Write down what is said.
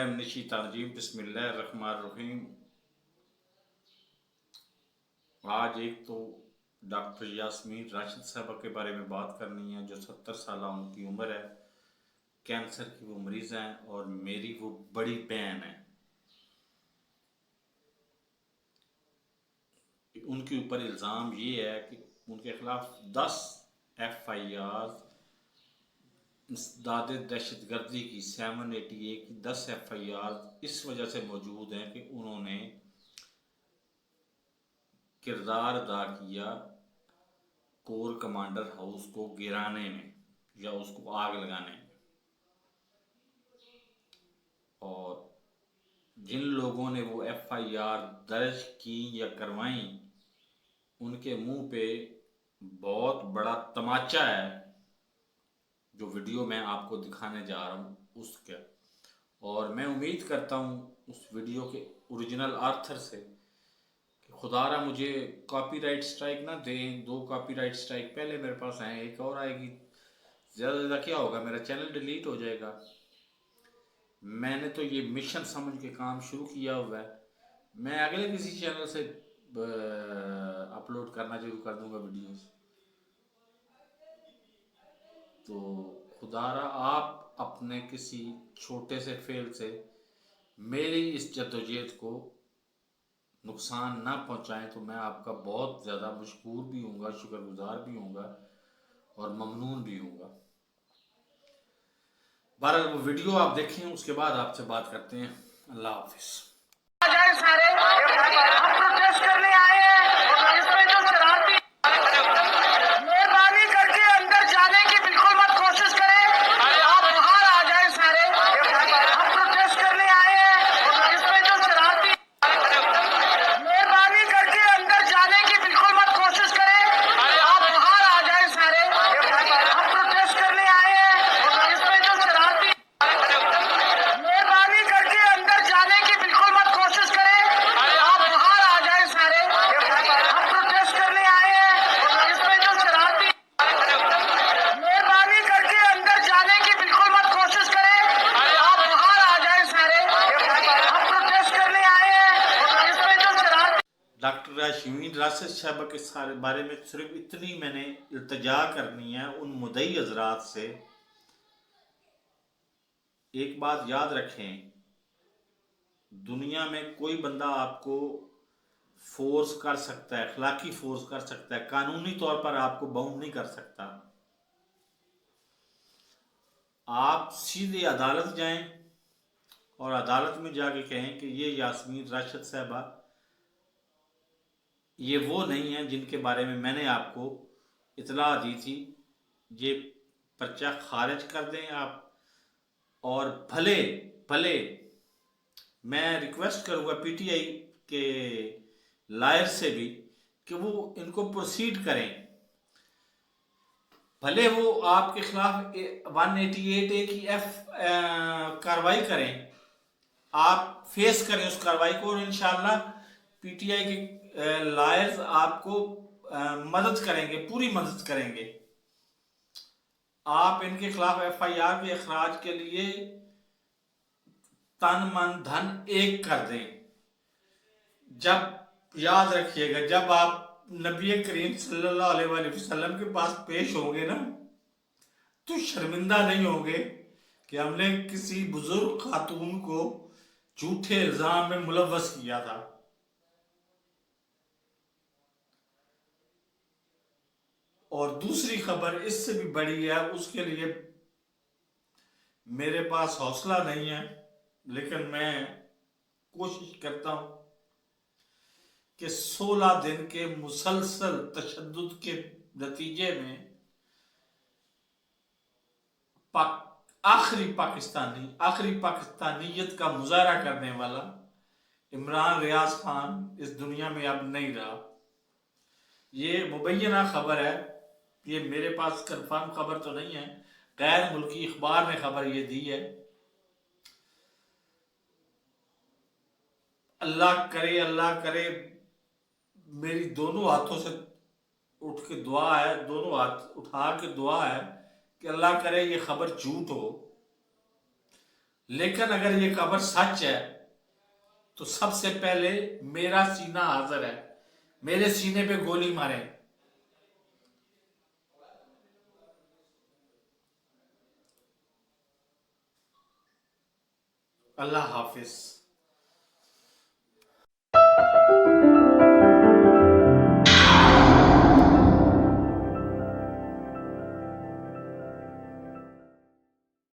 बिस्मिल्लाहिर्रहमानिर्रहीम बिस्मिल्लाहिर्रहमानिर्रहीम। आज एक तो डॉक्टर यास्मीन राशिद साहबा के बारे में बात करनी है, जो 70 साल उनकी उम्र है, कैंसर की वो मरीज हैं और मेरी वो बड़ी बहन है। उनके ऊपर इल्ज़ाम ये है कि उनके खिलाफ 10 FIR दादे दहशत गर्दी की 788 की 10 FIR इस वजह से मौजूद हैं कि उन्होंने किरदार अदा किया कोर कमांडर हाउस को गिराने में या उसको आग लगाने में। और जिन लोगों ने वो FIR दर्ज की या करवाई, उनके मुंह पे बहुत बड़ा तमाचा है, जो वीडियो मैं आपको दिखाने जा रहा हूँ उसका। और मैं उम्मीद करता हूँ उस वीडियो के ओरिजिनल आर्थर से कि खुदारा मुझे कॉपीराइट स्ट्राइक ना दें। 2 कॉपीराइट स्ट्राइक पहले मेरे पास हैं, एक और आएगी। ज़्यादा ज़्यादा क्या होगा, मेरा चैनल डिलीट हो जाएगा। मैंने तो ये मिशन समझ के काम शुरू किया हुआ है। मैं अगले किसी चैनल से अपलोड करना शुरू कर दूंगा वीडियोस। तो खुदारा आप अपने किसी छोटे से फेल से मेरी इस जद्दोजहद को नुकसान ना पहुंचाएं, तो मैं आपका बहुत ज़्यादा मशकूर भी हूँगा, शुक्रगुजार भी हूँगा और ममनून भी हूँगा। बहरहाल वो वीडियो आप देखें, उसके बाद आपसे बात करते हैं। अल्लाह हाफिज़। सारे हम प्रोटेस्ट करने आए हैं, इसमें जो शरारती मेहरबानी करके अंदर जाने की बिल्कुल मत कोशिश करें, आप बाहर आ जाए सारे। हम प्रोटेस्ट करने आए हैं, इसमें जो शरारती मेहरबानी करके अंदर जाने की बिल्कुल मत कोशिश करें, आप बाहर आ जाए सारे। हम प्रोटेस्ट करने आए हैं, इसमें जो शरारती मेहरबानी करके अंदर जाने की बिल्कुल मत कोशिश करें, आप बाहर आ जाए सारे। हम प्रोटेस्ट करने आए हैं, इसमें जो शरारती मेहरबानी करके अंदर जाने की बिल्कुल मत कोशिश करें, आप बाहर आ जाए सारे। हम प्रोटेस्ट करने आए हैं, इसमें जो शरारती डॉक्टर यास्मीन राशिद साहबा के सारे बारे में सिर्फ इतनी मैंने इल्तजा करनी है उन मुद्दई हजरात से। एक बात याद रखें, दुनिया में कोई बंदा आपको फोर्स कर सकता है, अखलाकी फोर्स कर सकता है, कानूनी तौर पर आपको बाउंड नहीं कर सकता। आप सीधे अदालत जाएं और अदालत में जाके कहें कि ये यास्मीन राशिद साहबा ये वो नहीं है जिनके बारे में मैंने आपको इतला दी थी, ये पर्चा खारिज कर दें आप। और भले भले मैं रिक्वेस्ट करूंगा PTI के लायर से भी कि वो इनको प्रोसीड करें। भले वो आपके खिलाफ 188A की कार्रवाई करें, आप फेस करें उस कार्रवाई को, और इंशाल्लाह PTI के लायर्स आपको मदद करेंगे, पूरी मदद करेंगे। आप इनके खिलाफ FIR के अखराज के लिए तन मन धन एक कर दें। जब याद रखिएगा, जब आप नबी करीम सल्लल्लाहु अलैहि वसल्लम के पास पेश होंगे ना, तो शर्मिंदा नहीं होंगे कि हमने किसी बुजुर्ग खातून को झूठे इल्जाम में मुलव्वस किया था। और दूसरी खबर इससे भी बड़ी है, उसके लिए मेरे पास हौसला नहीं है, लेकिन मैं कोशिश करता हूं कि 16 दिन के मुसलसल तशद्दुद के नतीजे में आखिरी पाकिस्तानियत का मुजाहरा करने वाला इमरान रियाज खान इस दुनिया में अब नहीं रहा। ये मुबैना खबर है, ये मेरे पास कंफर्म खबर तो नहीं है, गैर मुल्की अखबार ने खबर ये दी है। अल्लाह करे मेरी दोनों हाथों से उठ के दुआ है, दोनों हाथ उठा के दुआ है कि अल्लाह करे ये खबर झूठ हो, लेकिन अगर ये खबर सच है तो सबसे पहले मेरा सीना हाजिर है, मेरे सीने पे गोली मारें। अल्लाह हाफिज।